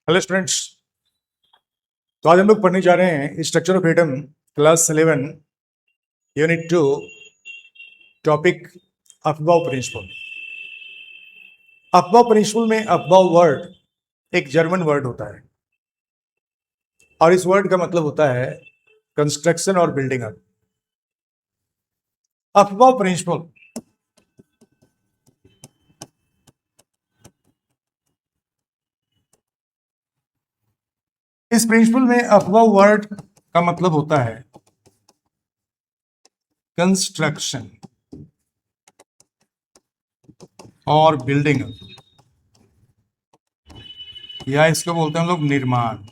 Hello students. तो आज हम लोग पढ़ने जा रहे हैं structure of atom, class 11, unit 2, topic aufbau principle. Aufbau principle में अफबाउ वर्ड एक जर्मन वर्ड होता है और इस वर्ड का मतलब होता है कंस्ट्रक्शन और बिल्डिंग अप। अफबाउ प्रिंसिपल इस प्रिंसिपल में अफबाउ वर्ड का मतलब होता है कंस्ट्रक्शन और बिल्डिंग अप, या इसको बोलते हैं हम लोग निर्माण।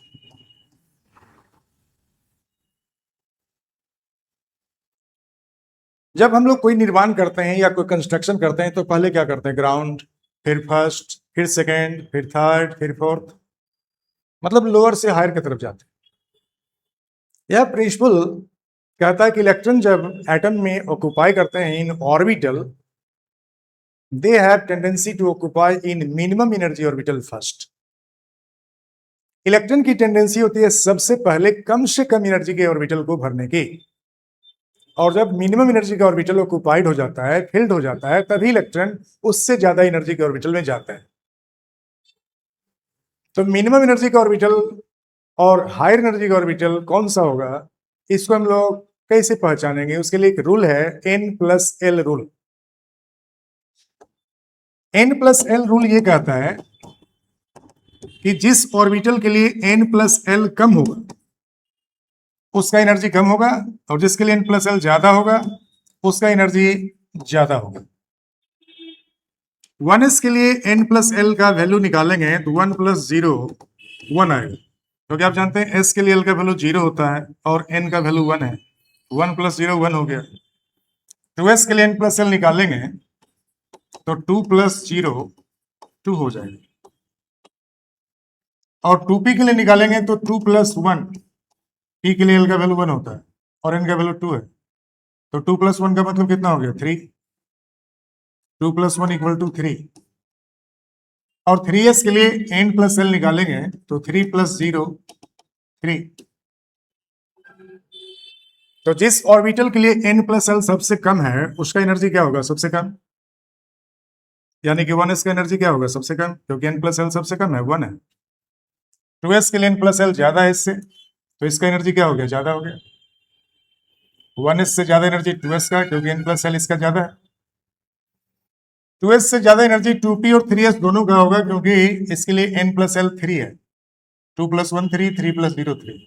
जब हम लोग कोई निर्माण करते हैं या कोई कंस्ट्रक्शन करते हैं तो पहले क्या करते हैं? ग्राउंड, फिर फर्स्ट, फिर सेकेंड, फिर थर्ड, फिर फोर्थ, मतलब लोअर से हायर की तरफ जाते हैं। यह प्रिंसिपल कहता है कि इलेक्ट्रॉन जब एटम में ऑक्युपाई करते हैं in orbital, they have tendency to occupy in minimum energy orbital first. Electron की टेंडेंसी होती है सबसे पहले कम से कम एनर्जी के ऑर्बिटल को भरने की, और जब मिनिमम एनर्जी का ऑर्बिटल ऑक्युपाइड हो जाता है, फिल्ड हो जाता है, तभी इलेक्ट्रॉन उससे ज्यादा एनर्जी के ऑर्बिटल में जाता है। तो मिनिमम एनर्जी का ऑर्बिटल और हायर एनर्जी का ऑर्बिटल कौन सा होगा, इसको हम लोग कैसे पहचानेंगे? उसके लिए एक रूल है, N+L रूल। N+L रूल ये कहता है कि जिस ऑर्बिटल के लिए N+L कम होगा उसका एनर्जी कम होगा, और जिसके लिए N+L ज्यादा होगा उसका एनर्जी ज्यादा होगा। 1s के लिए N+L का वैल्यू निकालेंगे तो 1 + 0 1 आएगा, क्योंकि आप जानते हैं s के लिए l का वैल्यू 0 होता है और n का वैल्यू 1 है। 1 + 0 1 हो गया। 2s के लिए N+L निकालेंगे तो 2 + 0 2 हो जाएगा, और 2p के लिए निकालेंगे तो 2 + 1, p के लिए l का वैल्यू 1 होता है और n का वैल्यू 2 है, तो 2 + 1 का मतलब कितना हो गया? 3। 2 + 1 = 3। और 3s के लिए N+L निकालेंगे तो 3 + 0 3। तो जिस ऑर्बिटल के लिए N+L सबसे कम है उसका एनर्जी क्या होगा? सबसे कम, यानी कि 1s का एनर्जी क्या होगा? सबसे कम, क्योंकि N+L सबसे कम है, 1 है। 2s के लिए N+L ज्यादा है इससे, तो इसका एनर्जी क्या हो गया? ज्यादा हो गया। 1s से ज्यादा एनर्जी 2s का, क्योंकि N+L इसका ज्यादा है। 2s से ज्यादा एनर्जी 2p और 3s दोनों का होगा, क्योंकि इसके लिए N+L 3 है। 2 + 1 3, 3 + 0 3।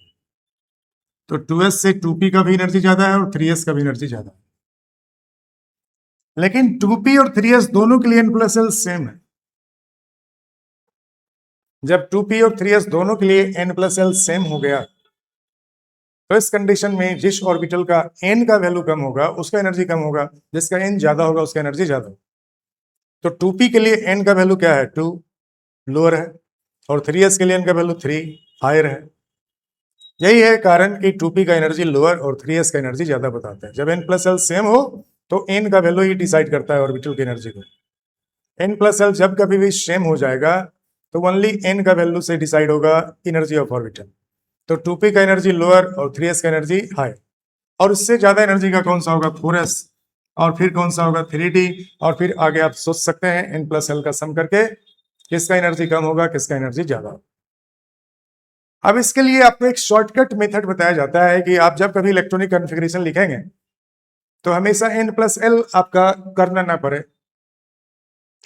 तो 2s से 2p का भी एनर्जी ज्यादा है और 3s का भी एनर्जी ज्यादा है। लेकिन 2p और 3s दोनों के लिए N+L सेम है। जब 2p और 3s दोनों के लिए N+L सेम हो गया तो इस कंडीशन में जिस ऑर्बिटल का n का वैल्यू कम होगा उसका एनर्जी कम होगा, जिसका n ज्यादा होगा उसका एनर्जी ज्यादा होगा। तो 2p के लिए n का वैल्यू क्या है? 2 लोअर है, और 3s के लिए n का वैल्यू 3 हायर है। यही है कारण कि 2p का एनर्जी लोअर और 3s का एनर्जी ज्यादा बताते हैं। जब N+L सेम हो तो n का वैल्यू ही डिसाइड करता है ऑर्बिटल की एनर्जी को। N+L जब कभी भी सेम हो जाएगा तो ओनली n का वैल्यू से डिसाइड होगा एनर्जी ऑफ ऑर्बिटल। तो 2p का एनर्जी लोअर और 3s का एनर्जी हाई, और उससे ज्यादा एनर्जी का कौन सा होगा? 4s, और फिर कौन सा होगा? 3d, और फिर आगे आप सोच सकते हैं N+L का सम करके किसका एनर्जी कम होगा, किसका एनर्जी ज्यादा होगा। अब इसके लिए आपको एक शॉर्टकट मेथड बताया जाता है कि आप जब कभी इलेक्ट्रॉनिक कॉन्फ़िगरेशन लिखेंगे तो हमेशा N+L आपका करना ना पड़े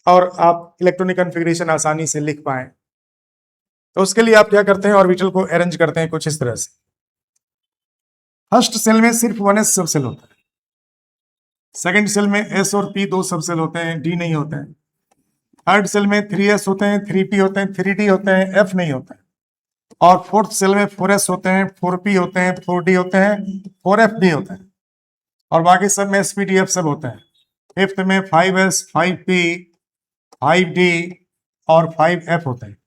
और आप इलेक्ट्रॉनिक कॉन्फ़िगरेशन आसानी से लिख पाए। तो उसके लिए आप क्या करते हैं? ऑर्बिटल को अरेंज करते हैं कुछ इस तरह से। फर्स्ट सेल में सिर्फ 1s सब सेल होता है, सेकंड सेल में s और p दो सब सेल होते हैं, d नहीं होते हैं। थर्ड सेल में 3s होते हैं, 3p होते हैं, 3d होते हैं, f नहीं होता है। और फोर्थ सेल में 4s होते हैं, 4p होते हैं, 4d होते हैं, 4f भी होते हैं, और बाकी सब में spdf सब होते हैं। फिफ्थ में 5s, 5p, 5d और 5f होते हैं,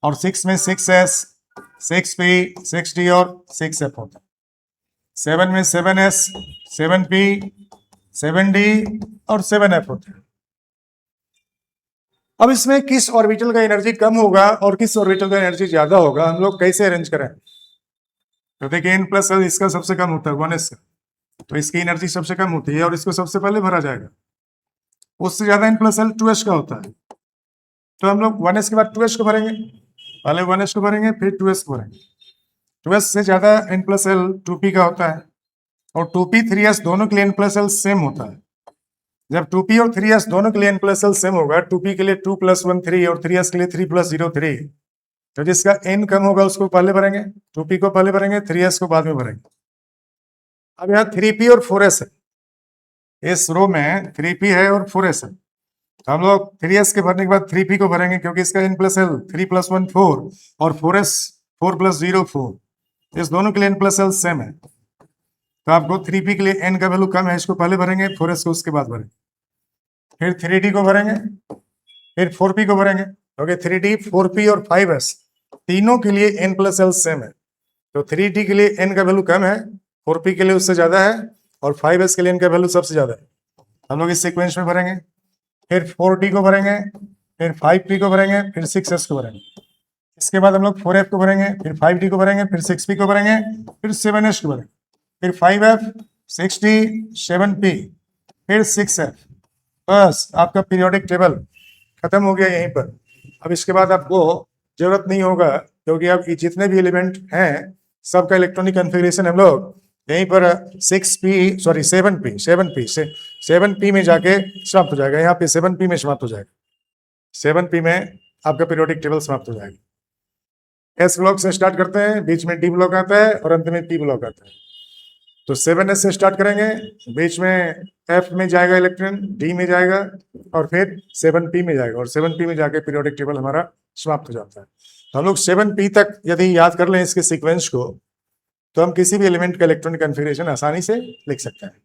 और 6 में 6s, 6p, 6d और 6f होते हैं। 7 में 7s, 7p, 7d और 7f होते हैं। अब इसमें किस ऑर्बिटल का एनर्जी कम होगा और किस ऑर्बिटल का एनर्जी ज्यादा होगा, हम लोग कैसे अरेंज करें? तो देखिए n+l इसका सबसे कम होता है 1s का, तो इसकी एनर्जी सबसे कम होती है और इसको सबसे पहले भरा जाएगा। उससे ज्यादा n+l 2s का होता है, तो हम लोग 1s के बाद 2s को भरेंगे, पहले 1s को भरेंगे फिर 2s को भरेंगे। 2s से ज्यादा n+l 2p का होता है, और 2p 3s दोनों के लिए n+l सेम होता है। जब 2p और 3s दोनों के लिए n+l सेम होगा, 2p के लिए 2 + 1 3 और 3s के लिए 3 + 0 3, तो जिसका n कम होगा उसको पहले भरेंगे, 2p को पहले भरेंगे, 3s को बाद में भरेंगे। अब यहाँ 3p और 4s है, इस रो में 3p है और 4s है, तो हम लोग 3s के भरने के बाद 3p को भरेंगे, क्योंकि इसका n+l 3 + 1 4 और 4s 4 + 0 4, इस दोनों के लिए n+l सेम है। तो आपको 3p के लिए n का वैल्यू कम है, इसको पहले भरेंगे, 4s को उसके बाद भरेंगे, फिर 3d को भरेंगे, फिर 4p को भरेंगे। ओके, 3d 4p और 5s तीनों के लिए n+l सेम है, तो 3d के लिए n का वैल्यू कम है, 4p के लिए उससे ज्यादा है, और 5s के लिए n का वैल्यू सबसे ज्यादा है। हम लोग इस सीक्वेंस में भरेंगे, फिर 4d को भरेंगे, फिर 5p को भरेंगे, फिर 6s को भरेंगे। इसके बाद हम लोग 4f को भरेंगे, फिर 5d को भरेंगे, फिर 6p को भरेंगे, फिर 7s को भरेंगे, फिर 5f 6d 7p फिर 6f। बस आपका पीरियोडिक टेबल खत्म हो गया यहीं पर। अब इसके बाद आपको जरूरत नहीं होगा, क्योंकि अब जितने भी एलिमेंट हैं सबका इलेक्ट्रॉनिक कॉन्फ़िगरेशन हम लोग यहीं पर 7p में जाके समाप्त हो जाएगा। यहाँ पे 7p में समाप्त हो जाएगा, 7p में आपका पीरियोडिक टेबल समाप्त हो जाएगा। एस ब्लॉक से स्टार्ट करते हैं, बीच में डी ब्लॉक आता है और अंत में पी ब्लॉक आता है। तो 7s से स्टार्ट करेंगे, बीच में F में जाएगा इलेक्ट्रॉन, D में जाएगा और फिर 7p में जाएगा, और 7p में जाके पीरियोडिक टेबल हमारा समाप्त हो जाता है। तो हम लोग 7p तक यदि याद कर लें इसके सीक्वेंस को, तो हम किसी भी एलिमेंट का इलेक्ट्रॉनिक कॉन्फ़िगरेशन आसानी से लिख सकते हैं।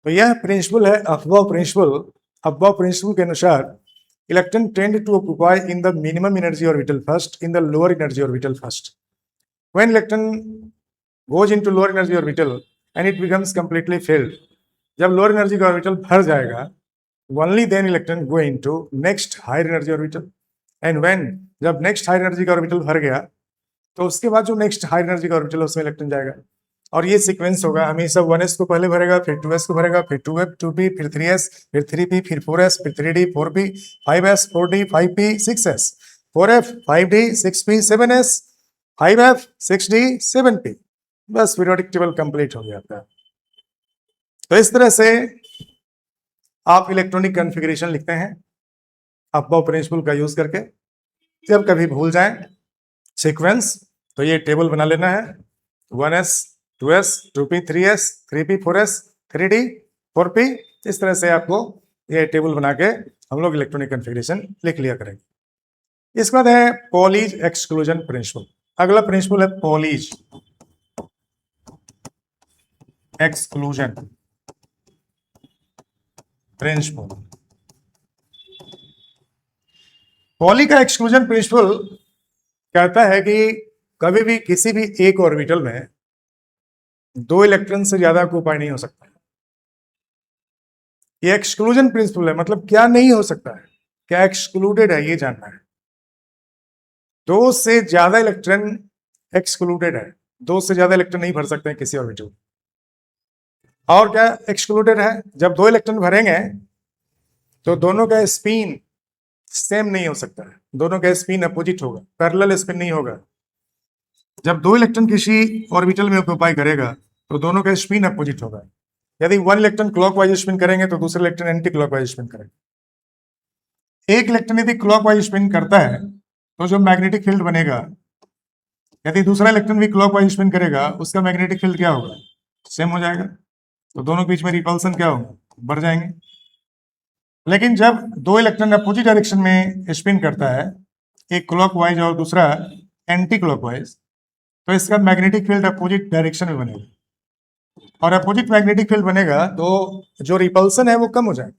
तो यह प्रिंसिपल है अफबाउ प्रिंसिपल। अफबाउ प्रिंसिपल के अनुसार electron tend to occupy in the minimum energy orbital first in the lower energy orbital first. When electron goes into lower energy orbital and it becomes completely filled, जब lower energy का orbital भर जाएगा, only then electron go into next higher energy orbital, and when जब next higher energy का orbital भर गया, तो उसके बाद जो नेक्स्ट हायर एनर्जी का ऑर्बिटल उसमें इलेक्ट्रॉन जाएगा, और ये सीक्वेंस होगा, हमेशा 1s को पहले भरेगा, फिर 2s को भरेगा, फिर 2f 2p, फिर 3s, फिर 3p, फिर 4s, फिर 3d 4p, 5s 4d 5p 6s, 4f 5d 6p 7s, 5f 6d 7p। बस पीरियोडिक टेबल कंप्लीट हो गया था। तो इस तरह से आप इलेक्ट्रॉनिक कॉन्फ़िगरेशन लिखते हैं अफबाउ प्रिंसिपल का यूज करके। जब कभी भूल जाएं सीक्वेंस, तो ये टेबल बना लेना है, 1s 2s 2p 3s 3p 4s 3d 4p। इस तरह से आपको ये टेबल बना के हम लोग इलेक्ट्रॉनिक कॉन्फ़िगरेशन लिख लिया करेंगे। इसके बाद है पॉलीज एक्सक्लूजन प्रिंसिपल। अगला प्रिंसिपल है पॉलीज एक्सक्लूजन प्रिंसिपल। पॉली का एक्सक्लूजन प्रिंसिपल कहता है कि कभी भी किसी भी एक ऑर्बिटल में 2 इलेक्ट्रॉन से ज्यादा ऑक्युपाई नहीं हो सकता है। ये एक्सक्लूजन प्रिंसिपल है, मतलब क्या नहीं हो सकता है, क्या एक्सक्लूडेड है, ये जानना है। 2 से ज्यादा इलेक्ट्रॉन एक्सक्लूडेड है, 2 से ज्यादा इलेक्ट्रॉन नहीं भर सकते हैं किसी ऑर्बिटल। और क्या एक्सक्लूडेड है, जब 2 इलेक्ट्रॉन भरेंगे तो दोनों का स्पिन सेम नहीं हो सकता है, दोनों का स्पिन अपोजिट होगा, पैरेलल स्पिन नहीं होगा। जब 2 इलेक्ट्रॉन किसी ऑर्बिटल में ऑक्युपाई करेगा तो दोनों का स्पिन अपोजिट होगा। यदि 1 इलेक्ट्रॉन क्लॉकवाइज स्पिन करेंगे तो दूसरा इलेक्ट्रॉन एंटी क्लॉकवाइज स्पिन करेगा। एक इलेक्ट्रॉन यदि क्लॉकवाइज स्पिन करता है तो जो मैग्नेटिक फील्ड बनेगा, यदि दूसरा इलेक्ट्रॉन भी क्लॉकवाइज स्पिन करेगा, उसका मैग्नेटिक फील्ड क्या होगा, सेम हो जाएगा। तो दोनों के बीच में रिपल्सन क्या होगा, बढ़ जाएंगे। लेकिन जब 2 इलेक्ट्रॉन अपोजिट डायरेक्शन में स्पिन करता है, एक क्लॉकवाइज और दूसरा एंटी क्लॉकवाइज, तो इसका मैग्नेटिक फील्ड अपोजिट डायरेक्शन में बनेगा, और अपोजिट मैग्नेटिक फील्ड बनेगा तो जो रिपल्सन है वो कम हो जाएगा।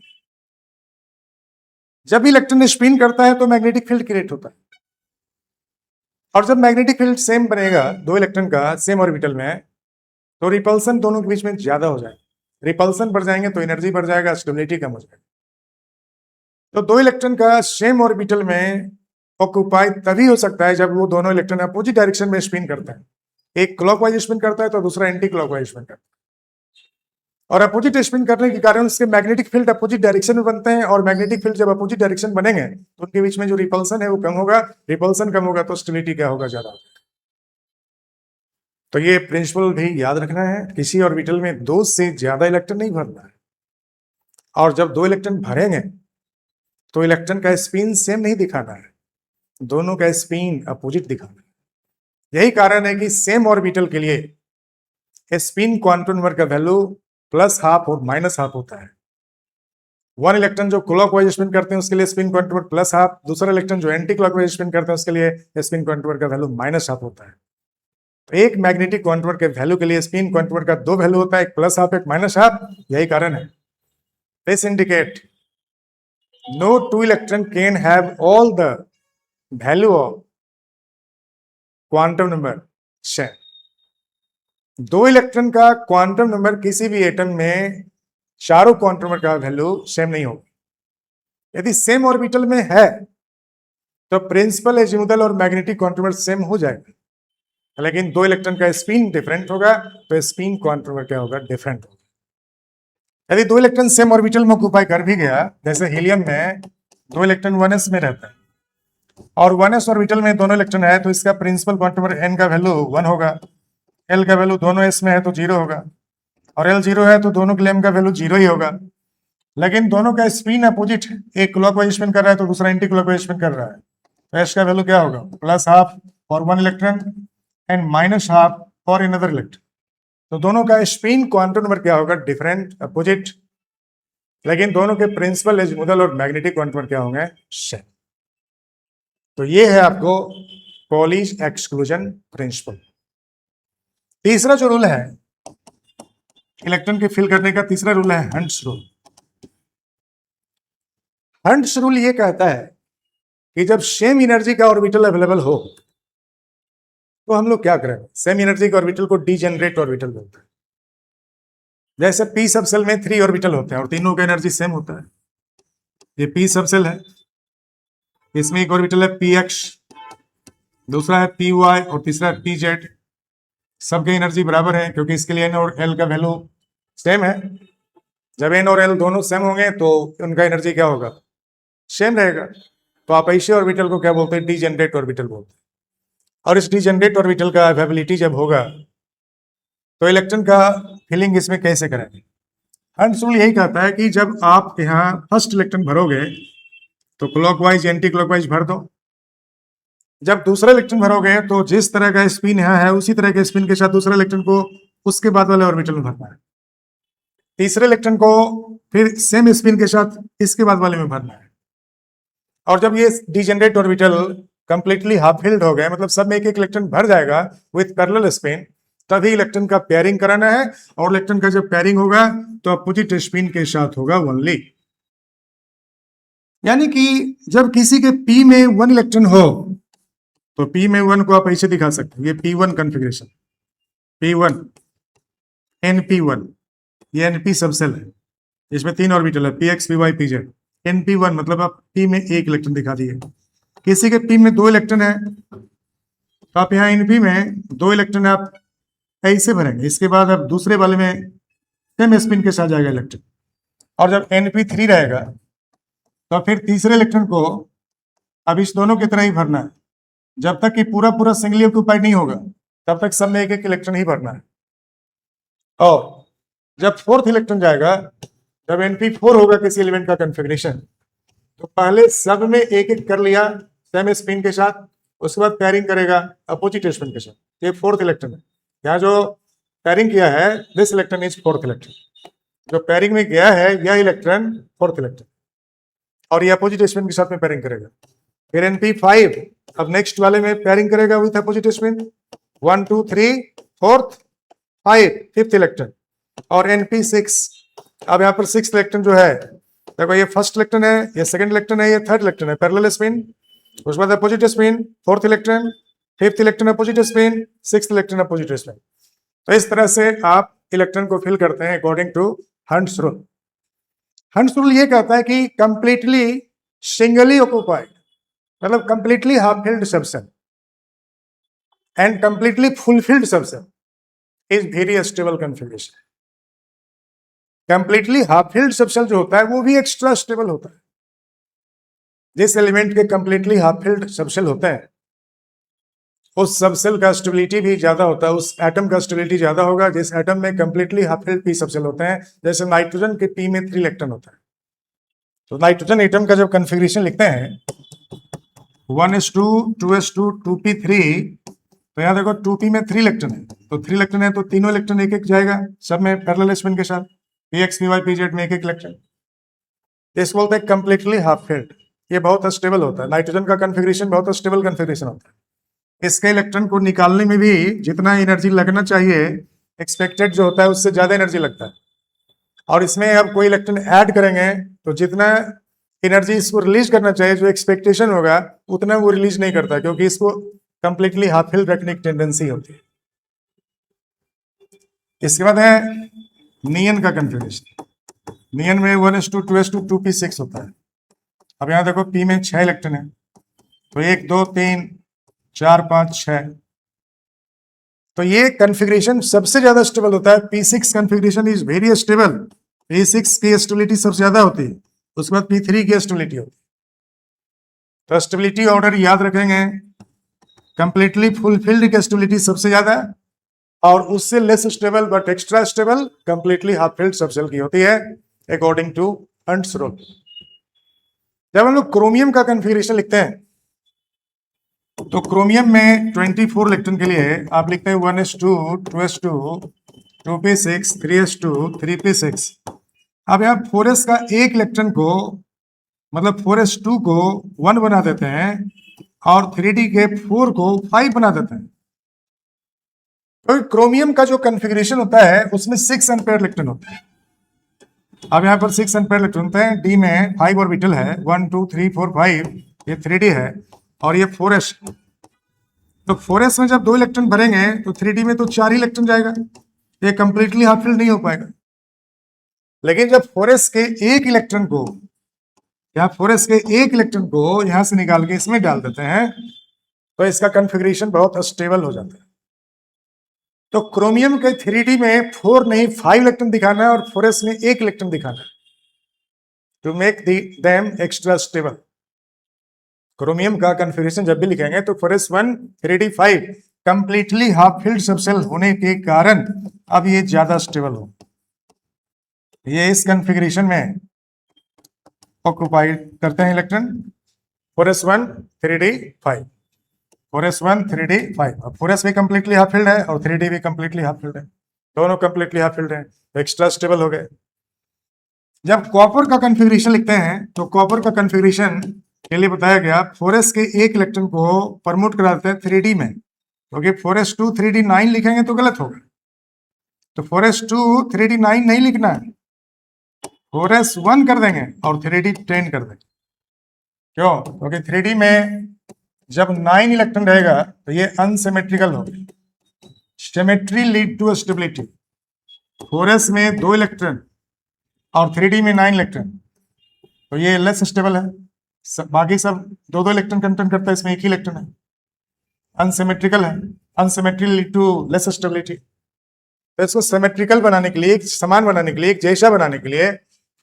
जब इलेक्ट्रॉन स्पिन करता है तो मैग्नेटिक फील्ड क्रिएट होता है, और जब मैग्नेटिक फील्ड सेम बनेगा 2 इलेक्ट्रॉन का सेम ऑर्बिटल में, तो रिपल्सन दोनों के बीच में ज्यादा हो जाएगा। रिपल्सन बढ़ जाएंगे तो एनर्जी बढ़ जाएगा, स्टेबिलिटी कम हो जाएगा। तो दो इलेक्ट्रॉन का सेम ऑर्बिटल में ऑक्यूपाई तभी हो सकता है जब वो दोनों इलेक्ट्रॉन अपोजिट डायरेक्शन में स्पिन करते हैं। एक क्लॉकवाइज स्पिन करता है तो दूसरा एंटी क्लॉकवाइज स्पिन करता है, और अपोजिट स्पिन करने के कारण उसके मैग्नेटिक फील्ड अपोजिट डायरेक्शन में बनते हैं, और मैग्नेटिक फील्ड जब अपोजिट डायरेक्शन बनेंगे तो उनके बीच में जो रिपल्सन है वो कम होगा, रिपल्सन कम होगा तो स्टेबिलिटी क्या होगा, ज्यादा होगा। तो ये प्रिंसिपल भी याद रखना है, किसी ऑर्बिटल में दो से ज्यादा इलेक्ट्रॉन नहीं भरना है, और जब दो इलेक्ट्रॉन भरेंगे तो इलेक्ट्रॉन का स्पिन सेम नहीं दिखाना है, दोनों का स्पिन अपोजिट दिखाना है। यही कारण है कि सेम ऑर्बिटल के लिए स्पिन क्वांटम नंबर का वैल्यू +½ और -½ होता है। वन इलेक्ट्रॉन जो क्लॉकवाइज स्पिन करते हैं उसके लिए स्पिन क्वांटम नंबर +½ दूसरा इलेक्ट्रॉन जो एंटी क्लॉकवाइज स्पिन करते हैं उसके लिए स्पिन क्वांटम नंबर का वैल्यू -½ होता है। तो एक मैग्नेटिक क्वांटम नंबर के वैल्यू के लिए स्पिन क्वांटम नंबर का दो वैल्यू होता है, एक +½ एक -½ यही कारण है। This indicate no two electron can have all the value of quantum number same। दो इलेक्ट्रॉन का क्वांटम नंबर किसी भी एटम में चारों क्वांटम नंबर का वैल्यू सेम नहीं होगा। यदि सेम ऑर्बिटल में है तो प्रिंसिपल एजीमुथल और मैग्नेटिक क्वांटम नंबर सेम हो जाएगा, लेकिन दो इलेक्ट्रॉन का स्पिन डिफरेंट होगा तो स्पिन क्वांटम नंबर क्या होगा, डिफरेंट होगा। यदि दो इलेक्ट्रॉन सेम ऑर्बिटल में ऑक्यूपाई कर भी गया, जैसे हीलियम में दो इलेक्ट्रॉन 1s में रहता है और 1s ऑर्बिटल में दोनों इलेक्ट्रॉन है, तो इसका प्रिंसिपल क्वांटम नंबर n का वैल्यू 1 होगा, l का वैल्यू दोनों s में है तो 0 होगा, और l 0 है तो दोनों के लिए m का वैल्यू 0 ही होगा। लेकिन दोनों का स्पिन अपोजिट, एक क्लॉकवाइज स्पिन कर रहा है तो दूसरा एंटी क्लॉकवाइज स्पिन कर रहा है, तो s का वैल्यू क्या होगा, +½ for one electron and -½ for another electron. तो दोनों का स्पिन क्वांटम नंबर क्या होगा, डिफरेंट, अपोजिट, लेकिन दोनों के प्रिंसिपल एजीमुथल और मैग्नेटिक क्वांटम नंबर क्या होंगे, सेम। तो ये है आपको पॉलिश एक्सक्लूजन प्रिंसिपल। तीसरा जो रूल है इलेक्ट्रॉन के फिल करने का, तीसरा रूल है हंट्स रूल। हंट्स रूल ये कहता है कि जब सेम एनर्जी का ऑर्बिटल अवेलेबल हो तो हम लोग क्या करेंगे, सेम एनर्जी के ऑर्बिटल को डीजेनरेट ऑर्बिटल बोलते हैं। जैसे पी सब सेल में 3 ऑर्बिटल होते हैं और तीनों का एनर्जी सेम होता है। ये पी सब सेल है, इसमें एक ऑर्बिटल है px, दूसरा है py और तीसरा है pz। सबके एनर्जी बराबर है क्योंकि इसके लिए n और l का वैल्यू सेम है। जब n और l दोनों सेम होंगे तो उनका एनर्जी क्या होगा, सेम रहेगा। तो आप ऐसे ऑर्बिटल को क्या बोलते हैं, डीजेनरेट ऑर्बिटल बोलते हैं। और इस डीजेनरेट ऑर्बिटल का अवेलेबिलिटी जब होगा तो इलेक्ट्रॉन का फिलिंग इसमें कैसे करेंगे। हंट्स रूल यही कहता है कि जब आप यहाँ फर्स्ट इलेक्ट्रॉन भरोगे तो क्लॉकवाइज एंटी क्लॉकवाइज भर दो। जब दूसरा इलेक्ट्रॉन भरोगे तो जिस तरह का स्पिन यहाँ है उसी तरह के स्पिन के साथ दूसरे इलेक्ट्रॉन को उसके बाद वाले ऑर्बिटल में भरना है। तीसरे इलेक्ट्रॉन को फिर सेम स्पिन के साथ इसके बाद वाले में भरना है। और जब ये degenerate orbital completely half field हो गए, मतलब सब में एक एक इलेक्ट्रॉन भर जाएगा विथ पैरेलल स्पिन, तभी इलेक्ट्रॉन का पेयरिंग कराना है। और इलेक्ट्रॉन का जब पेयरिंग होगा तो अपोजिट स्पिन के साथ होगा ओनली। यानी कि जब किसी के P में 1 इलेक्ट्रॉन हो तो P में 1 को आप ऐसे दिखा सकते हैं, ये P1 कॉन्फ़िगरेशन, P1 NP1, ये NP सबसेल है, इसमें 3 ऑर्बिटल है px py pz। NP1 मतलब आप P में 1 इलेक्ट्रॉन दिखा दिए। किसी के P में 2 इलेक्ट्रॉन है तो आप यहाँ NP में 2 इलेक्ट्रॉन आप ऐसे भरेंगे, इसके बाद अब दूसरे वाले में सेम स्पिन के साथ जाएगा इलेक्ट्रॉन। और जब NP3 रहेगा तो फिर तीसरे इलेक्ट्रॉन को अब इस दोनों की तरह ही भरना है। जब तक कि पूरा पूरा सिंगली ऑक्यूपाइड नहीं होगा तब तक सब में एक एक इलेक्ट्रॉन ही भरना है। और जब फोर्थ इलेक्ट्रॉन जाएगा, जब NP4 होगा किसी एलिमेंट का कॉन्फ़िगरेशन, तो पहले सब में एक एक कर लिया सेम स्पिन के साथ, उसके बाद पेयरिंग करेगा अपोजिट स्पिन के साथ। ये फोर्थ इलेक्ट्रॉन है, यहाँ जो पेयरिंग किया है this electron is fourth electron. जो पेयरिंग में गया है यह इलेक्ट्रॉन फोर्थ इलेक्ट्रॉन, और ये अपोजिट स्पिन के साथ में पेयरिंग करेगा। फिर NP5 अब नेक्स्ट वाले में पेयरिंग करेगा with opposite spin, 1 2 3 4th 5 5th electron. और NP6 अब यहाँ पर 6th इलेक्ट्रॉन जो है, देखो ये फर्स्ट इलेक्ट्रॉन है, ये सेकंड इलेक्ट्रॉन है, ये थर्ड इलेक्ट्रॉन है, पैरेलल स्पिन, उसके बाद opposite spin, fourth electron, fifth electron opposite spin, sixth electron opposite spin. तो इस तरह से आप इलेक्ट्रॉन को फिल करते हैं according to Hund's rule. Hund's rule ये कहता है कि कंप्लीटली सिंगली ऑक्युपाइड मतलब completely half filled subshell and completely fulfilled subshell is very stable configuration. Completely half filled subshell जो होता है वो भी एक्स्ट्रा स्टेबल होता है। जिस एलिमेंट के कंप्लीटली हाफ फिल्ड सबसेल होते हैं उस सबसेल का स्टेबिलिटी भी ज्यादा होता है, उस एटम का स्टेबिलिटी ज्यादा होगा जिस एटम में completely half field P subshell होते हैं। जैसे नाइट्रोजन के पी में 3 इलेक्ट्रॉन होता है, तो नाइट्रोजन एटम का जब कॉन्फ़िगरेशन लिखते हैं 1s2 2s2 2p3, तो यहाँ देखो 2p में 3 इलेक्ट्रॉन है, तो 3 इलेक्ट्रॉन है तो तीनों इलेक्ट्रॉन एक एक जाएगा सब में पैरेलल स्पिन के साथ, px py pz में एक एक इलेक्ट्रॉन। इसको बोलते हैं कंप्लीटली हाफ फिल्ड। ये बहुत स्टेबल होता है, नाइट्रोजन का कॉन्फ़िगरेशन बहुत स्टेबल कॉन्फ़िगरेशन होता है। इसके इलेक्ट्रॉन को निकालने में भी जितना एनर्जी लगना चाहिए एक्सपेक्टेड जो होता है उससे ज्यादा एनर्जी लगता है, और इसमें अब कोई इलेक्ट्रॉन ऐड करेंगे तो जितना एनर्जी इसको रिलीज करना चाहिए जो एक्सपेक्टेशन होगा उतना वो रिलीज नहीं करता, क्योंकि इसको कंप्लीटली हाफ फिल्ड रखने की टेंडेंसी होती है। इसके बाद है नियन का कॉन्फ़िगरेशन। नियन में 1s2 2s2 2p6 होता है। अब यहाँ देखो p में 6 इलेक्ट्रॉन है, तो 1 2 3 4 5 6, तो ये कॉन्फ़िगरेशन सबसे ज्यादा स्टेबल होता है। p6 configuration is very stable, p6 की स्टेबिलिटी सबसे ज्यादा होती है, उसके बाद p3 की स्टेबिलिटी होती है। तो स्टेबिलिटी ऑर्डर याद रखेंगे, कंप्लीटली फुलफिल्ड की स्टेबिलिटी सबसे ज्यादा और उससे less stable but extra stable completely half filled subshell की होती है अकॉर्डिंग टू हंट्स रूल। जब हम लोग क्रोमियम का कॉन्फ़िगरेशन लिखते हैं तो क्रोमियम में 24 इलेक्ट्रॉन के लिए आप लिखते हैं 1s2 2s2 2p6 3s2 3p6। अब यहाँ 4s का एक इलेक्ट्रॉन को मतलब 4s2 को 1 बना देते हैं और 3d के 4 को 5 बना देते हैं। तो क्रोमियम का जो कॉन्फ़िगरेशन होता है उसमें 6 अनपेयर इलेक्ट्रॉन होते हैं। अब यहाँ पर 6 अनपेयर इलेक्ट्रॉन होते हैं, डी में 5 ऑर्बिटल है 1 2 3 4 5, ये 3d है और ये 4s। तो 4s में जब 2 इलेक्ट्रॉन भरेंगे तो 3d में तो 4 ही इलेक्ट्रॉन जाएगा, ये कंप्लीटली हाफ फिल्ड नहीं हो पाएगा। लेकिन जब 4s के एक इलेक्ट्रॉन को यहाँ 4s के एक इलेक्ट्रॉन को यहां से निकाल के इसमें डाल देते हैं तो इसका कॉन्फ़िगरेशन बहुत स्टेबल हो जाता है। तो क्रोमियम के 3d में 4 नहीं 5 इलेक्ट्रॉन दिखाना है और 4s में एक इलेक्ट्रॉन दिखाना है to make them extra stable. Chromium का कॉन्फ़िगरेशन जब भी लिखेंगे तो 4s1 3d5 completely half filled subshell होने के कारण अब ये ज्यादा स्टेबल हो, ये इस कॉन्फ़िगरेशन में ऑक्युपाइड करते हैं electron 4s1 3d5 4s1 3d5। अब 4s भी कंप्लीटली हाफ फिल्ड है और 3d भी कंप्लीटली हाफ फिल्ड है, दोनों कंप्लीटली हाफ फिल्ड है, एक्स्ट्रा स्टेबल हो गए। जब कॉपर का कॉन्फ़िगरेशन लिखते हैं तो कॉपर का कॉन्फ़िगरेशन के लिए बताया गया 4s के एक इलेक्ट्रॉन को प्रमोट करा देते हैं 3d में, क्योंकि 4s2 3d9 लिखेंगे तो गलत होगा, तो 4s2 3d9 नहीं लिखना है, 4s1 कर देंगे और 3d10 कर देंगे। क्यों? क्योंकि 3d में जब 9 इलेक्ट्रॉन रहेगा तो ये अनसिमेट्रिकल होगा, symmetry lead to stability. 4s में 2 इलेक्ट्रॉन और 3d में 9 इलेक्ट्रॉन, तो ये लेस स्टेबल है, बाकी सब 2-2 इलेक्ट्रॉन कंटेंट करता है, इसमें एक ही इलेक्ट्रॉन है, अनसिमेट्रिकल है, अनसिमेट्री लीड टू लेस स्टेबिलिटी। तो इसको सिमेट्रिकल बनाने के लिए, एक समान बनाने के लिए, एक जैसा बनाने के लिए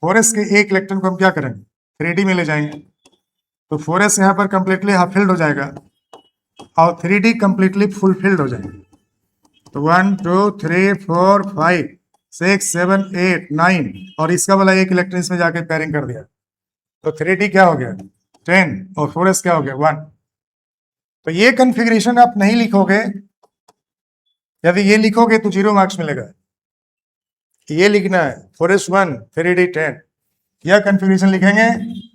4s के एक इलेक्ट्रॉन को हम क्या करेंगे 3d में ले जाएंगे, तो 4s यहाँ पर कंप्लीटली हाफ फिल्ड हो जाएगा और 3d कंप्लीटली फुल फिल्ड हो जाएगा। तो 1 2 3 4 5 6 7 8 9 और इसका वाला एक इलेक्ट्रॉन इसमें जाके पेयरिंग कर दिया, तो 3d क्या हो गया 10 और 4s क्या हो गया 1। तो ये कॉन्फ़िगरेशन आप नहीं लिखोगे, यदि ये लिखोगे तो 0 मार्क्स मिलेगा। ये लिखना है 4s1 3d10, यह कॉन्फ़िगरेशन लिखेंगे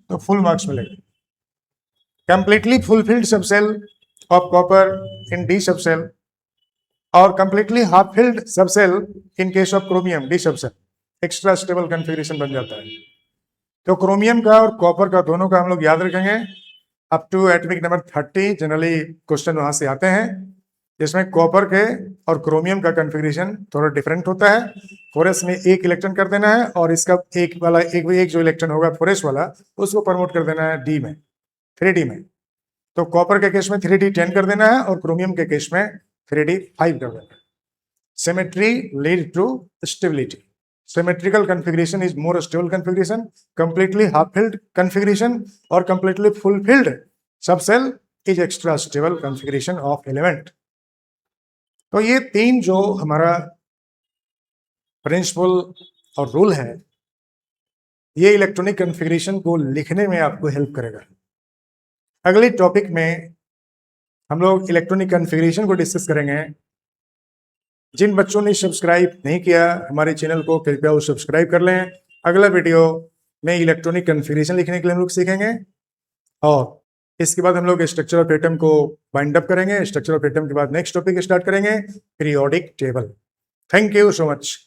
तो फुल मार्क्स मिलेगा। Completely fulfilled subshell of copper in d subshell और completely half filled subshell in case of chromium d subshell, extra stable configuration बन जाता है। तो क्रोमियम का और कॉपर का दोनों का हम लोग याद रखेंगे up to atomic number 30, generally question वहां से आते हैं। जिसमें कॉपर के और क्रोमियम का कॉन्फ़िगरेशन थोड़ा डिफरेंट होता है। फोरस में एक इलेक्ट्रॉन कर देना है और इसका एक जो इलेक्ट्रॉन होगा फोरस वाला उसको प्रमोट कर देना है डी में, 3d में। तो कॉपर के केस में 3d 10 कर देना है और क्रोमियम के केस में 3d 5 कर देना है। Symmetry lead to stability. Symmetrical configuration is more stable configuration. Completely half-filled configuration or completely full-filled subcell is extra stable configuration of element. तो ये तीन जो हमारा प्रिंसिपल और रूल है, ये इलेक्ट्रॉनिक कॉन्फ़िगरेशन को लिखने में आपको हेल्प करेगा। अगले टॉपिक में हम लोग इलेक्ट्रॉनिक कॉन्फ़िगरेशन को डिस्कस करेंगे। जिन बच्चों ने सब्सक्राइब नहीं किया हमारे चैनल को, कृपया वो सब्सक्राइब कर लें। अगला वीडियो में इलेक्ट्रॉनिक कॉन्फ़िगरेशन लिखने के लिए हम लोग सीखेंगे और इसके बाद हम लोग स्ट्रक्चर ऑफ एटम को बाइंड अप करेंगे। स्ट्रक्चर ऑफ एटम के बाद नेक्स्ट टॉपिक स्टार्ट करेंगे, periodic table. Thank you so much.